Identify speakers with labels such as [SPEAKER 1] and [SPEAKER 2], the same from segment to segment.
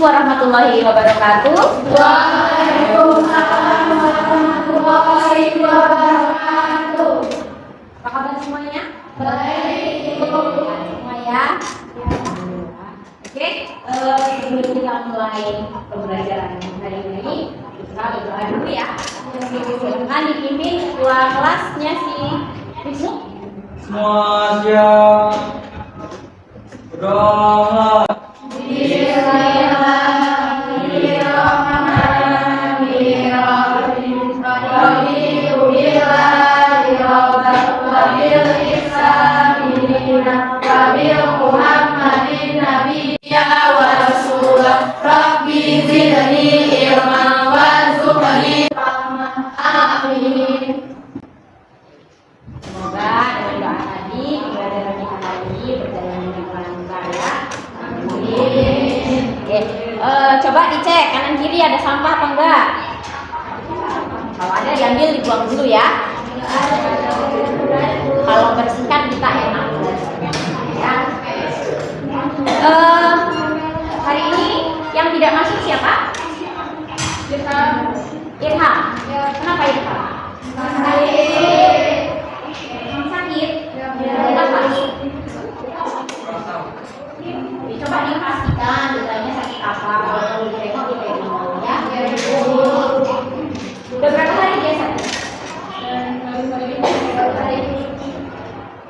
[SPEAKER 1] warahmatullahi wabarakatuh.
[SPEAKER 2] Waalaikumsalam warahmatullahi wabarakatuh.
[SPEAKER 1] Apa kabar semuanya?
[SPEAKER 2] Baik.
[SPEAKER 1] Semua ya. Oke, sebelum kita mulai pembelajaran hari ini, kita berdoa dulu ya. Silakan dipimpin ketua kelasnya si Wisnu.
[SPEAKER 3] Semua siap. Berdoa.
[SPEAKER 1] Semoga dengan doa tadi pembelajaran kita hari ini berjalan dengan lancar ya. Amin. Oke, coba dicek kanan kiri ada sampah apa enggak? Kalau ada diambil dibuang dulu ya. Kalau bersihkan kita enak. Ya. Hari ini yang tidak masuk siapa? Irham. Kenapa Irham? Sakit. Kenapa? Coba dipastikan ditanya sakit apa. Kalau ditengok ya. Udah berapa hari dia sakit?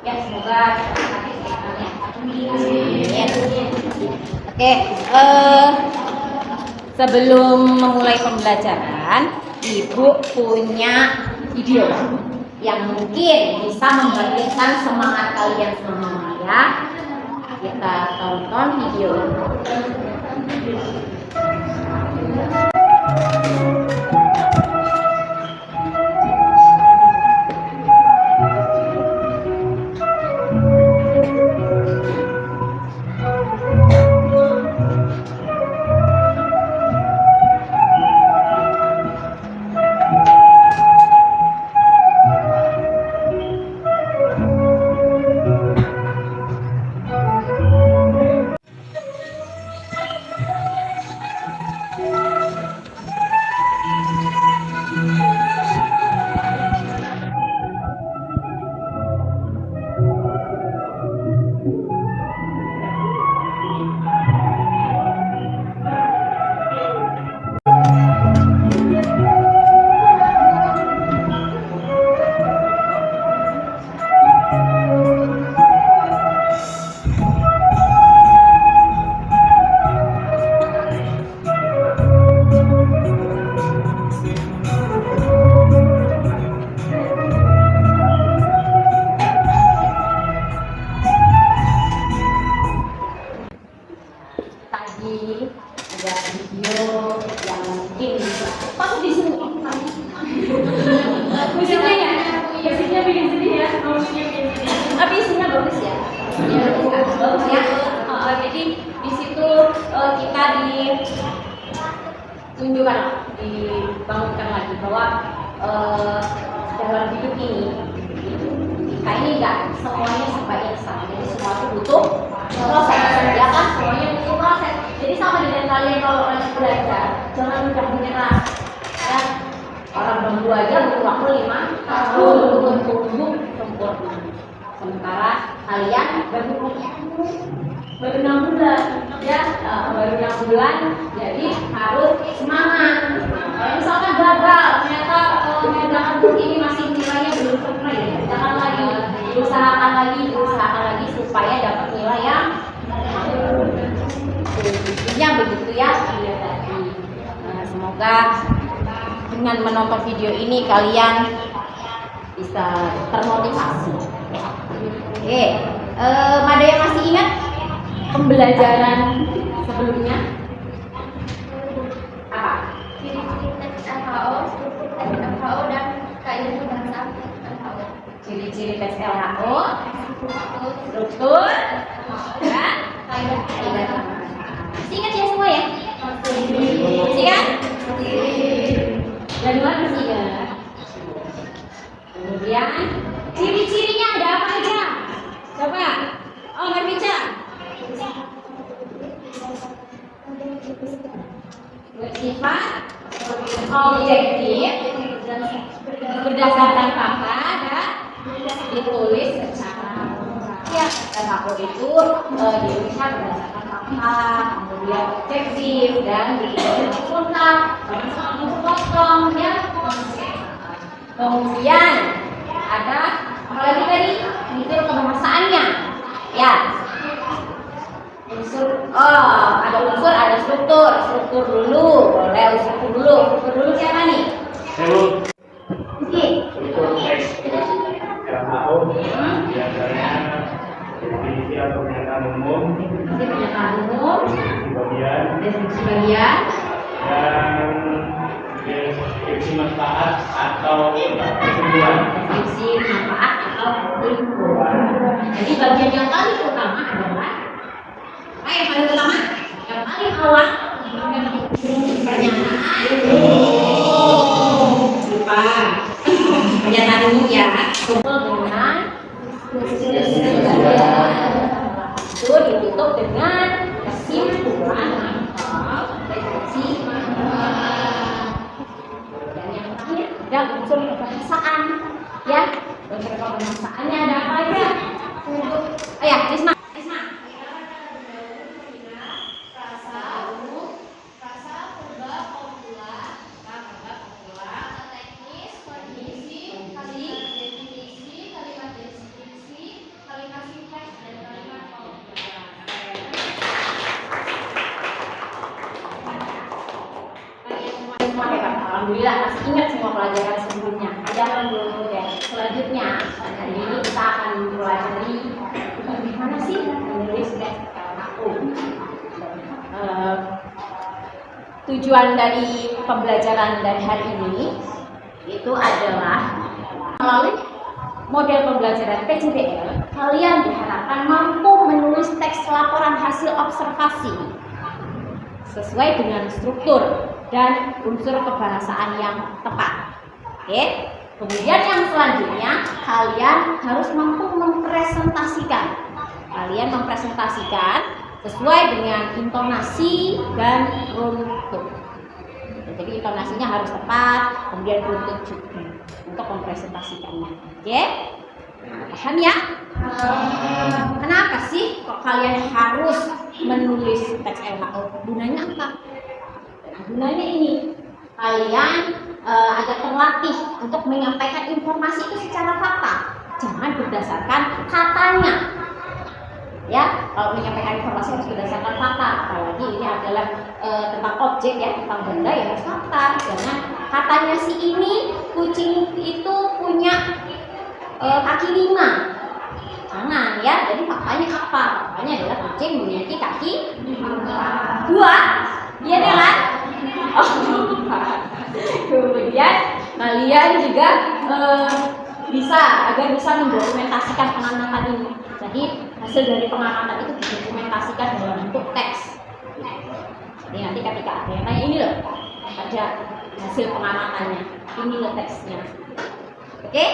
[SPEAKER 1] Ya, semoga sakit ya. Oke, sebelum memulai pembelajaran, Ibu punya video yang mungkin bisa membangkitkan semangat kalian semua ya. Kita tonton video ini. Tadi ada video yang mungkin pas di sini. Musiknya ya, musiknya bikin sedih ya. Tapi isinya bagus ya. Bagus ya. Jadi di situ kita ditunjukkan, dibangunkan lagi bahwa dalam hidup ini kita ini enggak semuanya serba instan. Jadi semua itu butuh proses ya kan, semuanya butuh proses. Jadi sama dengan kalian kalau lagi belajar, jangan mudah menyerah ya. Orang bambu aja butuh waktu 5 tahun untuk tumbuh sempurna, sementara kalian baru 6 bulan ya, baru 6 bulan, jadi harus semangat. Kalau misalkan gagal, ternyata dalam ini masih nilainya belum sempurna ya, jangan lagi, usahakan lagi supaya dapat nilai yang begitu ya. Semoga dengan menonton video ini kalian bisa termotivasi. Oke, ada yang masih ingat pembelajaran sebelumnya? Apa?
[SPEAKER 2] Ciri-ciri tes LHO, FHO dan kaidah bahasa LHO.
[SPEAKER 1] Ciri-ciri tes LHO, struktur, dan kaidah. Masih ingat ya semua ya? Masih kan? Januari masih ingat. Kemudian ciri-cirinya ada apa aja? Coba, Mbak Mica. objektif berdasarkan fakta dan ditulis secara ya dan aku itu dilihat berdasarkan fakta, kemudian objektif dan ditulis sempurna, potong ya. Kemudian ada apa lagi tadi? Unsur kebahasaannya ya. Ada unsur, ada struktur. Struktur dulu, boleh struktur dulu. Struktur dulu siapa nih?
[SPEAKER 4] Struktur teks LHO biasanya definisi atau pernyataan umum,
[SPEAKER 1] Deskripsi bagian,
[SPEAKER 4] dan deskripsi manfaat atau kesimpulan.
[SPEAKER 1] deskripsi manfaat atau kesimpulan. Jadi bagian yang paling utama adalah yang paling utama, yang paling awal pernyataan. Lupa. Pernyataan umum ya, kumpul dengan itu ditutup dengan kesimpulan atau deskripsi manfaat. Dan yang terakhir ada unsur kebahasaan ya. Unsur kebahasaannya ada apa aja? Ya, Risma. Alhamdulillah masih ingat semua pelajaran sebelumnya. Jangan dulu ya. Selanjutnya hari ini kita akan mempelajari bagaimana sih menulis teks LHO. Tujuan dari pembelajaran dari hari ini itu adalah melalui model pembelajaran PJBL, kalian diharapkan mampu menulis teks laporan hasil observasi sesuai dengan struktur dan unsur kebahasaan yang tepat. Oke. Kemudian yang selanjutnya kalian harus mampu mempresentasikan. Kalian mempresentasikan sesuai dengan intonasi dan runtut. Jadi intonasinya harus tepat, kemudian runtut juga untuk mempresentasikannya. Oke? Paham ya? Kenapa sih kok kalian harus menulis teks LHO? Gunanya apa? Gunanya ini, kalian agar terlatih untuk menyampaikan informasi itu secara fakta, jangan berdasarkan katanya. Ya, kalau menyampaikan informasi harus berdasarkan fakta. Apalagi ini adalah tentang objek ya, tentang benda ya harus fakta. Jangan katanya si ini kucing itu punya kaki 5. Jangan ya. Jadi faktanya apa? Faktanya adalah kucing memiliki kaki 2. Iya deh lah. Kemudian kalian juga agar bisa mendokumentasikan pengamatan ini. Jadi hasil dari pengamatan itu didokumentasikan dalam bentuk teks. Jadi nanti ketika ada yang tanya ini loh, ada hasil pengamatannya, ini loh teksnya. Oke?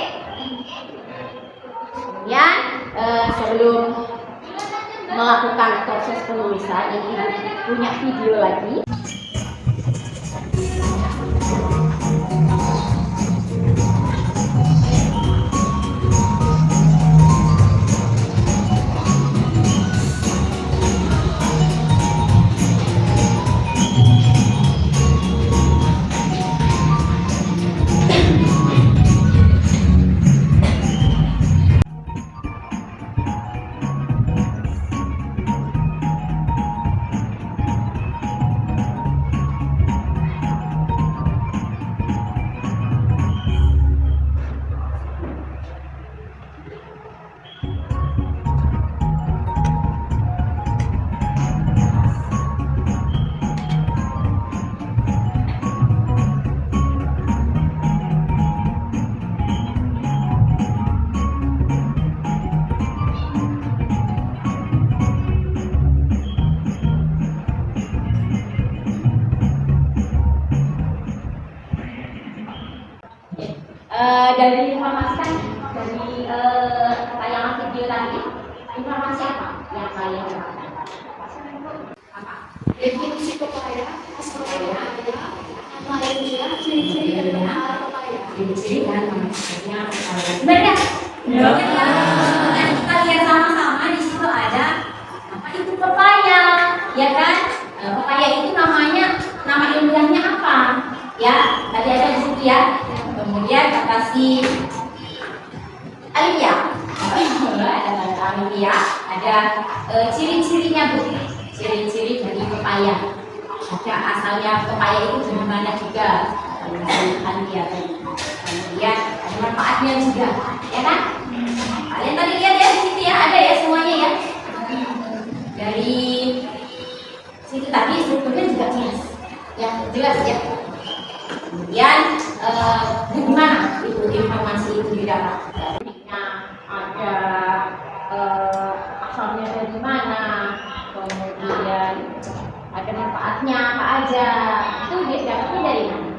[SPEAKER 1] Kemudian sebelum melakukan proses penulisan ini punya video lagi. Dari informasi dari tayangan video tadi, informasi apa yang kalian dapatkan? Apa? Definisi kekayaan adalah
[SPEAKER 2] Ciri-ciri dan manfaat pepaya.
[SPEAKER 1] Ciri-ciri dan manfaatnya sebenarnya kita lihat sama-sama di situ ada apa itu pepaya, ya kan? Pepaya itu nama ilmiahnya apa? Ya, tadi ada di situ ya. Kemudian kita kasih alifia. Ada alifia, ada ciri-cirinya Bu. Ciri-ciri dari pepaya. Ada asalnya pepaya itu dari mana juga. Alifia tadi. Kemudian ada manfaatnya juga, ya kan? Kalian tadi lihat ya di situ ya, ada ya semuanya ya. Dari situ tadi strukturnya juga jelas, ya jelas ya. Kemudian bagaimana itu informasi itu didapat? Ada asalnya dari mana, kemudian ada manfaatnya apa aja, itu didapatnya dari mana?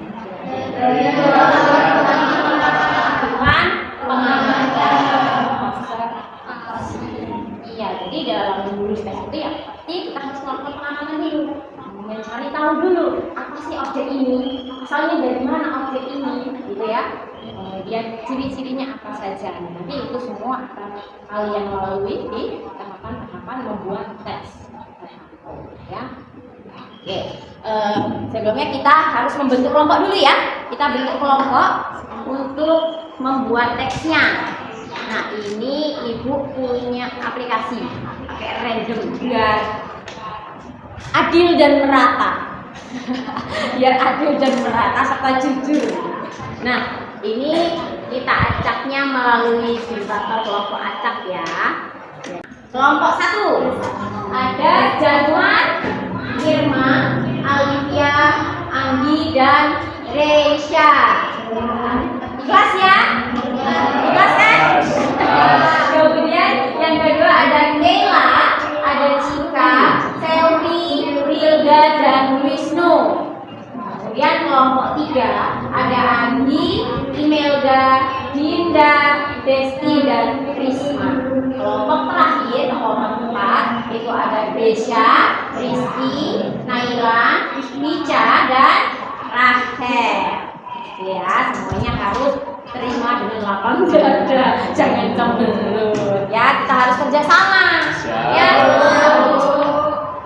[SPEAKER 1] Dengan pengalaman. Iya, jadi dalam menulis tes itu ya pasti kita harus melakukan pengalaman dulu, mencari tahu dulu apa sih objek ini, asalnya dari mana objek ini, gitu ya. Kemudian ciri-cirinya apa saja. Nanti itu semua akan kalian lalui di tahapan-tahapan membuat tes. Ya. Oke, sebelumnya kita harus membentuk kelompok dulu ya. Kita bentuk kelompok untuk membuat teksnya. Nah, ini Ibu punya aplikasi pakai random biar adil dan merata. Biar adil dan merata serta jujur. Nah, ini kita acaknya melalui simulator kelompok acak ya. Kelompok 1 ada Januar, Irma, Alivia, Anggi, dan Reisha. Ikhlas ya? Ikhlas kan? Kemudian yang kedua ada Nela, ada Cika, Selvi, Rilda, dan Wisnu. Kemudian kelompok 3 ada Andi, Imelda, Dinda, Desti, dan Risma. Kelompok terakhir, kelompok 4 itu ada Desya, Rizky, Naila, Nica, dan Rahel. Ya, semuanya harus terima dengan lapang dada, jangan cemberut. Ya, kita harus kerja sama. Ya,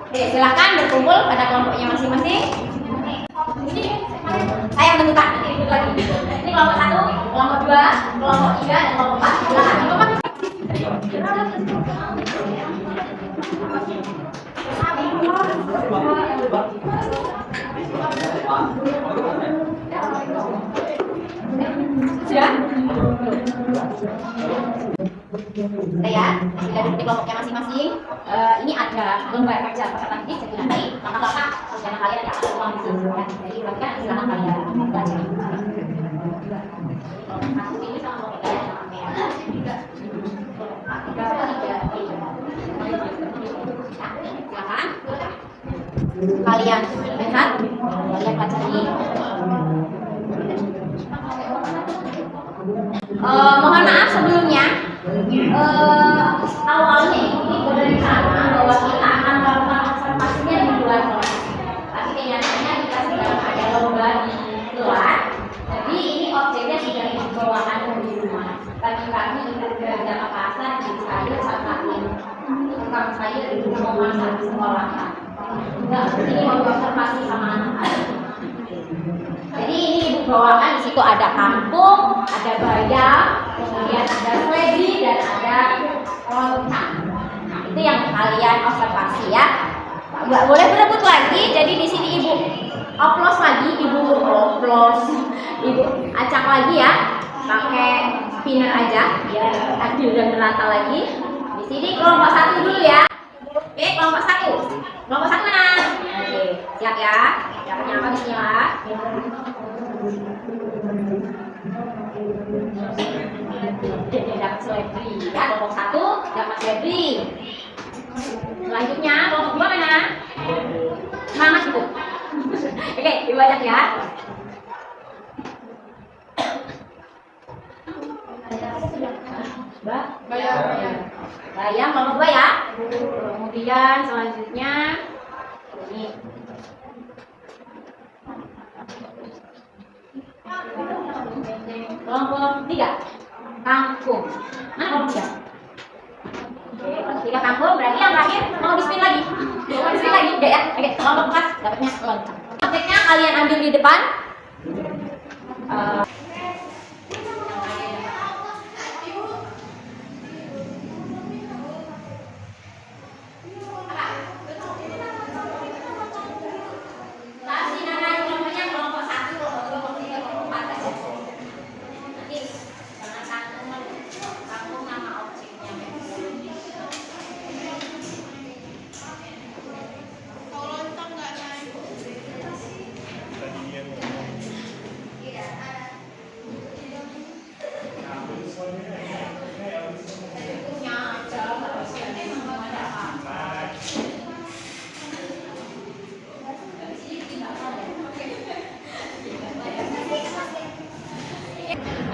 [SPEAKER 1] oke, silakan berkumpul pada kelompoknya masing-masing. Saya menentukan nanti ribut lagi. Ini kelompok 1, kelompok 2, kelompok 3, dan kelompok 4. Silakan. Sudah? Sudah ya? Sudah duduk di kelompoknya masing-masing. Ini ada lembar kerja peserta didik, jadi nanti langkah-langkah rencana kalian yang akan ulang di sini ya. Jadi bagikan silakan kalian belajar. Kelompok 1 ini sama kelompok 3 sama merah. Silakan. Kalian lihat, kalian pelajari. Mohon maaf sebelumnya, awalnya ini berencana bahwa kita akan melakukan observasinya di luar kelas. Tapi kenyataannya kita sedang ada lomba di kelas, jadi ini objeknya sudah dibawakan di rumah. Tadi kami ikut belajar pasar di saya sama ini, tukang saya di rumah masak di sekolah. Enggak, ini mau observasi sama anak-anak. Jadi ini Ibu bawakan, di situ ada kampung, ada bayam, kemudian ada seledri, dan ada loncang. Nah, itu yang kalian observasi ya. Nggak boleh berebut lagi. Jadi di sini Ibu oplos lagi, Ibu acak lagi ya, pakai spinner aja, biar adil dan merata lagi. Di sini kelompok 1 dulu ya. Oke, kelompok 1. Kelompok 1 mana? Oke, siap ya. Siapnya apa? Bismillah. Dapat seledri ya, kelompok 1 dapat seledri. Selanjutnya kelompok 2 mana? Semangat Ibu. Oke, dibaca ya. Bayam kelompok 2 ya. Kemudian selanjutnya ini Kelompok 3 kangkung. Mana kelompok 3? Oke, kelompok 3 kangkung. Berarti yang terakhir mau di-spin lagi. Mau di-spin lagi? Enggak ya? Oke, kelompok 4 dapatnya loncat. Objeknya kalian ambil di depan. Kasih nama kelompoknya kelompok 1, kelompok 2, kelompok 3, kelompok 4 aja. Nanti jangan kangkung nama objeknya.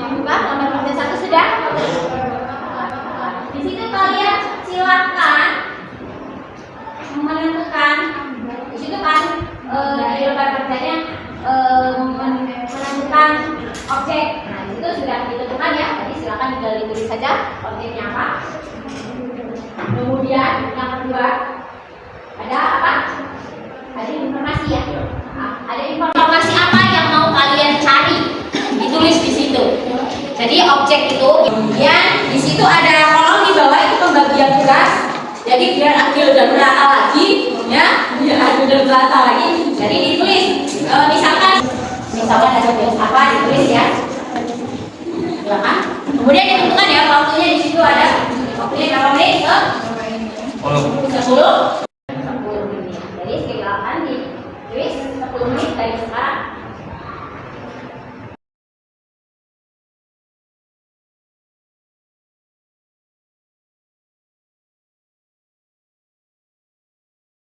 [SPEAKER 1] Buka nomor 1 sudah. Di situ kalian silakan menentukan. Di situ kan di lembar kerjanya menentukan objek. Nah, di situ sudah ditentukan ya. Jadi silakan tinggal ditulis saja objeknya apa. Kemudian yang kedua ada apa? Ada informasi ya. Nah, ada informasi apa yang mau kalian cari? Ditulis di situ. Jadi objek itu, kemudian di situ ada kolom di bawah itu pembagian tugas. Jadi biar adil dan merata lagi, ya, biar adil dan merata lagi. Jadi ditulis, misalkan ada tugas apa ditulis ya. Silakan. Kemudian ditentukan ya waktunya di situ ada waktunya berapa menit? 10 menit. Jadi silakan ditulis 10 menit dari sekarang.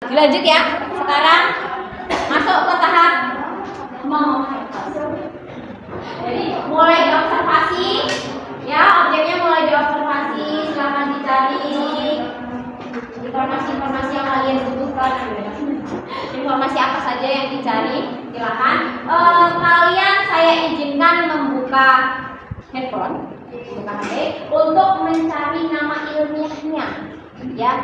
[SPEAKER 1] Dilanjut ya. Sekarang masuk ke tahap mengobservasi. Jadi mulai diobservasi ya, objeknya mulai diobservasi. Silakan dicari informasi-informasi yang kalian butuhkan. Informasi apa saja yang dicari, silakan. Kalian saya izinkan membuka handphone, buka HP untuk mencari nama ilmiahnya ya.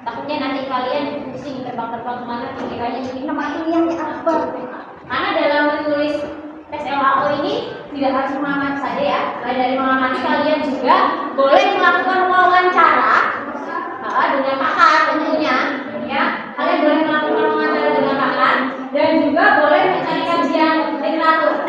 [SPEAKER 1] Takutnya nanti kalian pusing terbang-terbang kemana pikirannya ini nama ilmiahnya apa. Karena dalam menulis tes LAO ini tidak harus mengamati saja ya. Selain dari mengamati, kalian juga boleh melakukan wawancara dengan pakar tentunya ya. Kalian boleh melakukan wawancara dengan pakar dan juga boleh mencari kajian literatur.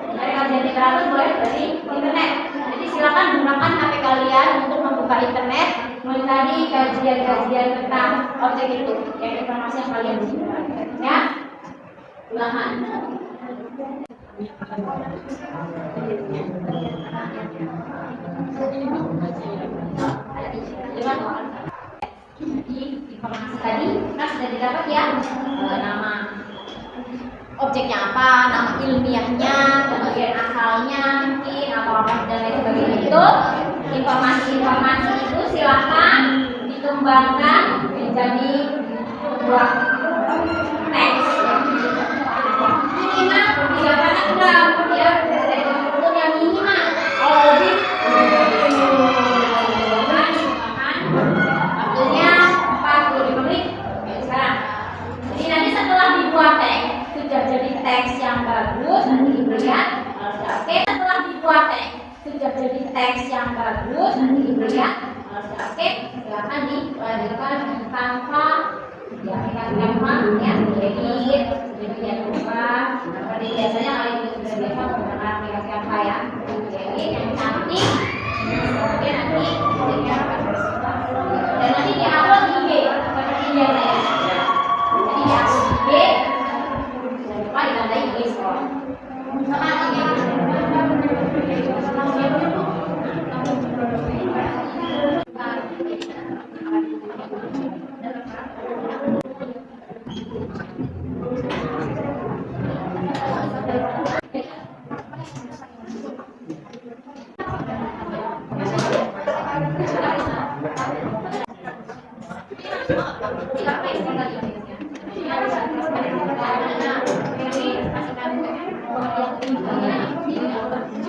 [SPEAKER 1] Mencari kajian literatur boleh dari internet. Jadi silakan gunakan HP kalian untuk membuka internet, mencari kajian-kajian tentang objek itu, yang informasi yang kalian butuhkan. Ya, silakan. Jadi informasi tadi kan sudah didapat ya, nama objeknya apa, nama ilmiahnya, kemudian asalnya mungkin atau apa dan lain sebagainya. Itu informasi itu silahkan dikembangkan menjadi sebuah teks minimal 3 paragraf ya, untuk yang minimal. Kalau lebih waktunya 45 menit. Sekarang jadi nanti setelah dibuat teks sudah jadi teks yang bagus, nanti diberikan oke. Setelah dibuat teks sudah jadi teks yang bagus, nanti diberikan oke. Silakan dilanjutkan tanpa di aplikasi Canva ya, edit, demikian rupa. Seperti biasanya kalian juga sudah biasa menggunakan aplikasi Canva ya. Edit yang cantik, kemudian nanti dan nanti diupload di IG seperti biasa ya. Jadi diupload di IG, jangan lupa ditandai IG sekolah. Semangat IG. Jadi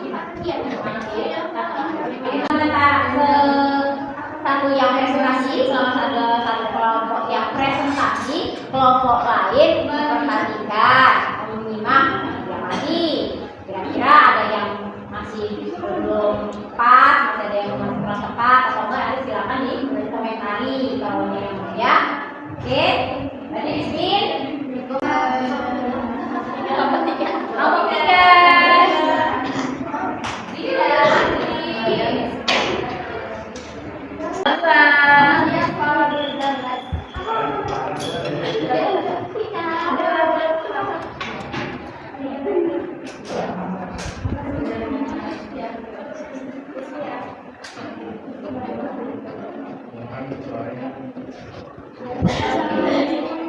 [SPEAKER 1] kelompok lain memperhatikan, menyimak yang lagi. Kira-kira ada yang masih belum pas, masih ada yang masih kurang tepat atau enggak, nanti silakan dikomentari kalau yang mau ya. Oke, berarti Bismin. Kelompok 3. Kelompok 3.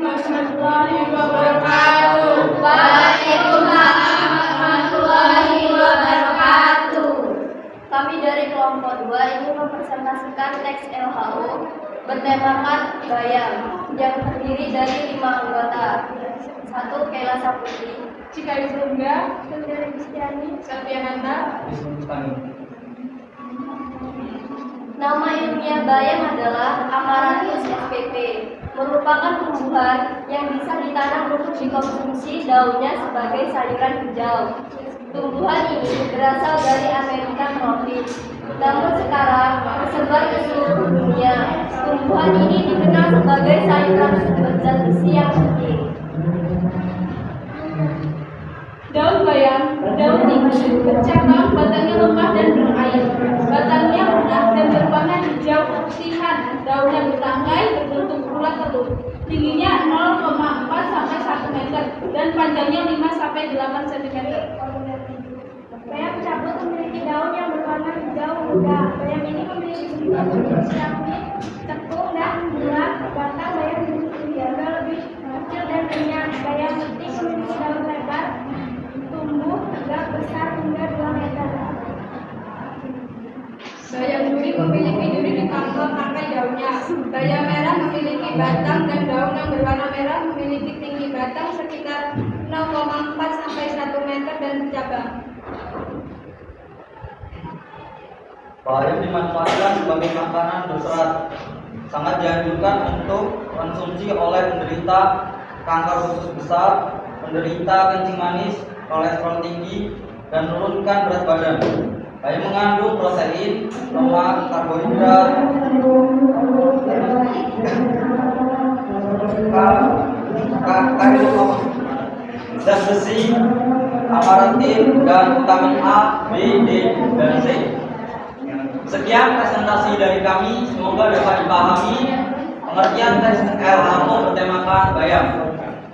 [SPEAKER 2] Warahmatullahi wabarakatuh. Waalaikumsalam warahmatullahi wabarakatuh. Kami dari kelompok 2 ingin mempresentasikan teks LHO bertemakan bayam yang terdiri dari 5 anggota. 1. Kela Saputri,
[SPEAKER 5] Cikari Sungga,
[SPEAKER 2] Sundari Kristiani.
[SPEAKER 5] Satyananda,
[SPEAKER 2] Nama ilmiah bayam adalah Amaranthus spp, merupakan tumbuhan yang bisa ditanam untuk dikonsumsi daunnya sebagai sayuran hijau. Tumbuhan ini berasal dari Amerika tropis, namun sekarang tersebar ke seluruh dunia. Tumbuhan ini dikenal sebagai sayuran sumber zat besi yang penting.
[SPEAKER 5] daun bayam, daun tinggi, bercabang, batangnya lemah dan berair. Batangnya lunak dan berwarna hijau keputihan, daunnya bertangkai berbentuk bulat telur. Tingginya 0,4 sampai 1 meter dan panjangnya 5 sampai 8 cm.
[SPEAKER 2] Bayam cabut memiliki daun yang berwarna hijau muda. Bayam ini memiliki bentuk piramid, tepung dan bulat. Batang bayam dijaga lebih kecil dan renyah. Bayam putih memiliki daun lebar, tumbuh tegak besar hingga 2 meter.
[SPEAKER 5] Bayam duri memiliki duri di tangkai daunnya. Bayam merah memiliki batang dan daun yang berwarna merah, memiliki tinggi batang sekitar 0,4 sampai 1 meter dan bercabang.
[SPEAKER 3] Bayam dimanfaatkan sebagai makanan berserat. Sangat dianjurkan untuk konsumsi oleh penderita kanker usus besar, penderita kencing manis, kolesterol tinggi, dan menurunkan berat badan. Bayam mengandung protein, lemak, karbohidrat, zat besi, amarantin, dan vitamin A, B, D, dan C. Sekian presentasi dari kami, semoga dapat dipahami pengertian teks LHO bertemakan bayam.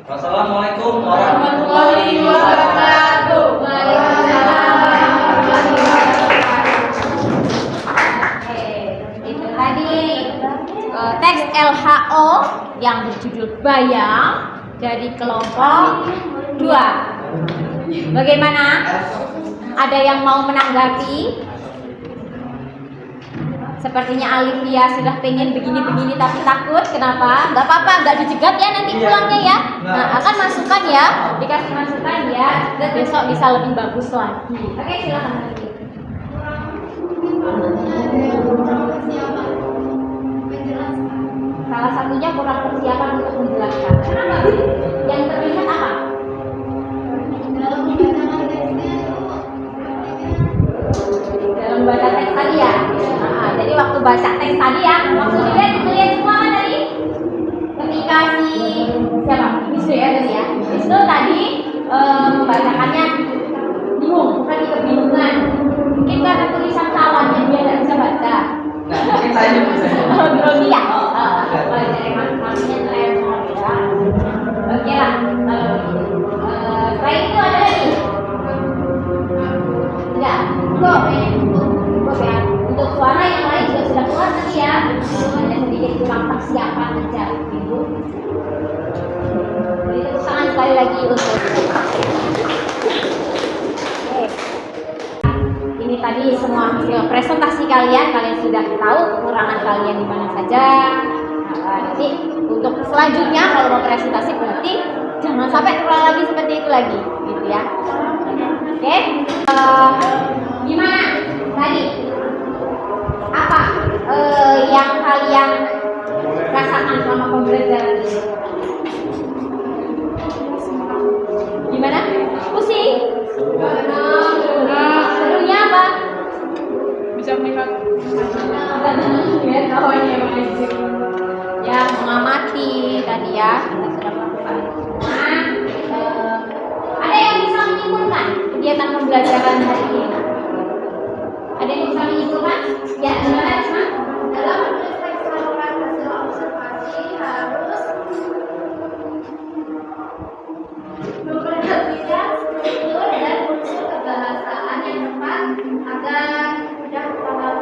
[SPEAKER 3] Wassalamualaikum warahmatullahi wabarakatuh.
[SPEAKER 1] Itu tadi teks LHO yang berjudul bayam dari kelompok 2. Bagaimana? Ada yang mau menanggapi? Sepertinya Alivia sudah pengen begini-begini tapi takut. Kenapa? Gak apa-apa, gak dicegat ya nanti pulangnya ya. Nah, akan masukan ya, dikasih masukan ya. Besok bisa lebih bagus lagi. Oke, silakan lagi. Salah satunya kurang persiapan untuk menjelaskan. Kenapa? Yang terlihat apa? Dalam baca teks tadi ya. Jadi waktu baca teks tadi ya, waktu dilihat semua kan tadi. Ketika si siapa? Wisnu ya tadi ya. Wisnu tadi membacakannya bingung, bukan kebingungan. Mungkin karena tulisan kawannya dia nggak bisa baca.
[SPEAKER 3] Nah, mungkin saya juga bisa.
[SPEAKER 1] Grogi ya. Dari maksudnya telepon ya. Oke lah. Selain itu ada lagi? Enggak. Kok ya. Untuk suara yang lain juga sudah keluar tadi ya. Hanya sedikit kurang persiapan aja gitu. Jadi tepuk tangan sekali lagi untuk ini tadi semua hasil presentasi kalian sudah tahu kekurangan kalian di mana saja. Nah, nanti untuk selanjutnya kalau mau presentasi berarti jangan sampai terulang lagi seperti itu lagi, gitu ya. Oke, gimana tadi? Apa yang kalian rasakan selama pembelajaran ini? Serunya apa?
[SPEAKER 5] Bisa melihat
[SPEAKER 1] Ya, mengamati tadi ya kita sudah melakukan. Nah, ada yang bisa menyimpulkan kegiatan pembelajaran hari ini? Ada yang bisa menyimpulkan? Ya, gimana Isma?
[SPEAKER 2] Dalam menulis teks laporan hasil observasi harus memperhatikan struktur dan unsur kebahasaan yang tepat agar mudah dipahami.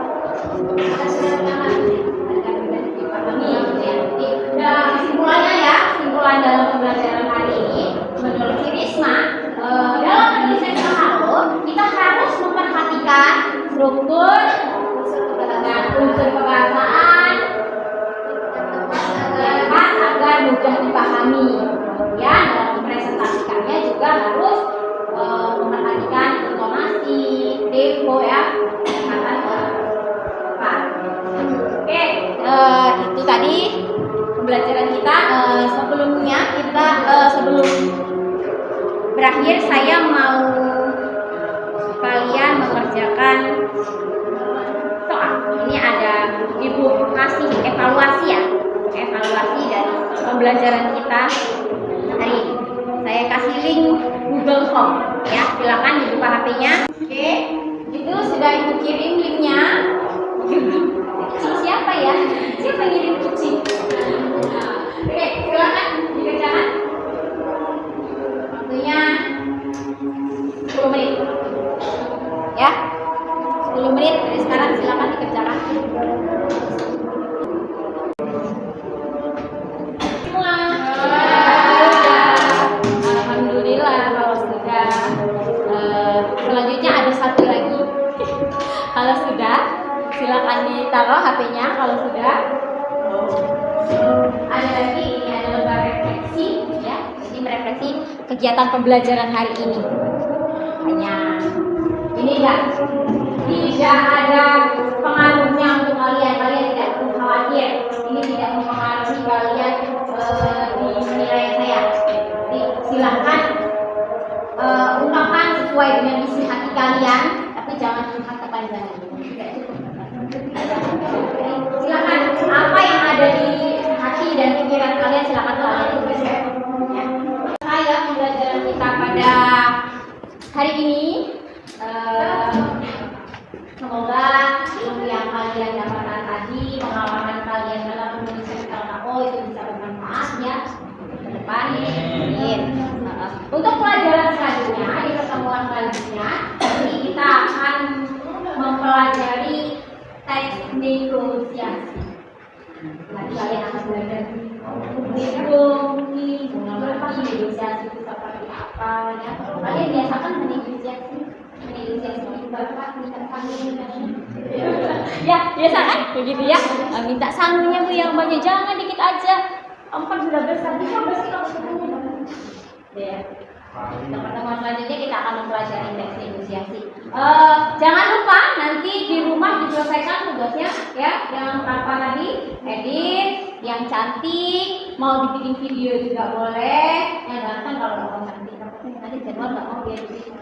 [SPEAKER 1] Kesimpulannya ya, kesimpulan dalam pembelajaran hari ini menurut si Risma, dalam menulis teks kita harus memperhatikan struktur dan unsur kebahasaan agar mudah dipahami. Kemudian dalam mempresentasikannya juga harus memperhatikan intonasi, tempo ya, kata tepat. Oke, itu tadi pembelajaran kita. Sebelumnya sebelum berakhir saya mau kalian mengerjakan soal. Ini ada ibu kasih evaluasi ya, evaluasi dari pembelajaran kita hari ini. Saya kasih link Google Form ya, silakan dibuka HP-nya. Oke, itu sudah ibu kirim linknya. Kucing siapa ya? Siapa yang ngirim kucing? Oke, silakan dikerjakan. Waktunya 10 menit. Ya, 10 menit dari sekarang silakan dikerjakan. Semua. Alhamdulillah kalau sudah. Selanjutnya ada satu lagi. Kalau sudah, silakan ditaruh HP-nya. Kalau sudah, ada lagi, ini ada lembar refleksi ya. Jadi merefleksi kegiatan pembelajaran hari ini. Hanya ini tidak ada pengaruhnya untuk kalian tidak perlu khawatir. Ini tidak mempengaruhi kalian di nilai saya. Jadi silahkan ungkapkan sesuai dengan isi hati kalian, tapi jangan curhat kepanjangan. Tidak cukup. Silakan apa yang ada di hati dan pikiran kalian silakan kalian tulis ya. Saya pembelajaran kita pada hari ini semoga ilmu yang kalian dapatkan tadi, pengalaman kalian dalam menulis LKO itu bisa bermanfaat ya ke depan. Untuk pelajaran selanjutnya di pertemuan selanjutnya, ini kita akan mempelajari teks negosiasi. Nanti kalian akan belajar negosiasi itu seperti apa ya. Kalian biasakan menegosiasi ya, biasa kan begitu ya. Minta sangunya Bu yang banyak, jangan dikit aja. Kamu kan sudah besar, bisa bersih kamu semuanya. Ya. Pertemuan selanjutnya kita akan mempelajari teks negosiasi. Jangan lupa nanti di rumah diselesaikan tugasnya ya, yang tanpa tadi edit, yang cantik, mau dibikin video juga boleh. Yang ganteng kalau mau cantik, nanti jadwal nggak mau dia bikin.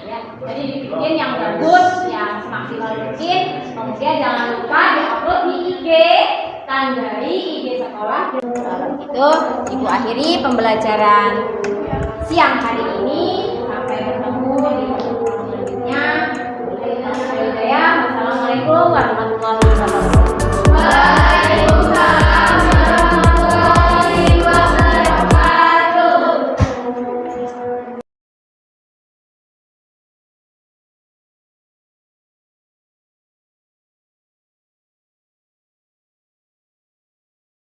[SPEAKER 1] Ya, jadi dibikin yang bagus, yang semaksimal mungkin. Kemudian jangan lupa diupload di IG, tandai IG sekolah. Itu ibu akhiri pembelajaran siang hari ini. Sampai bertemu di pertemuan selanjutnya. Assalamualaikum warahmatullahi wabarakatuh.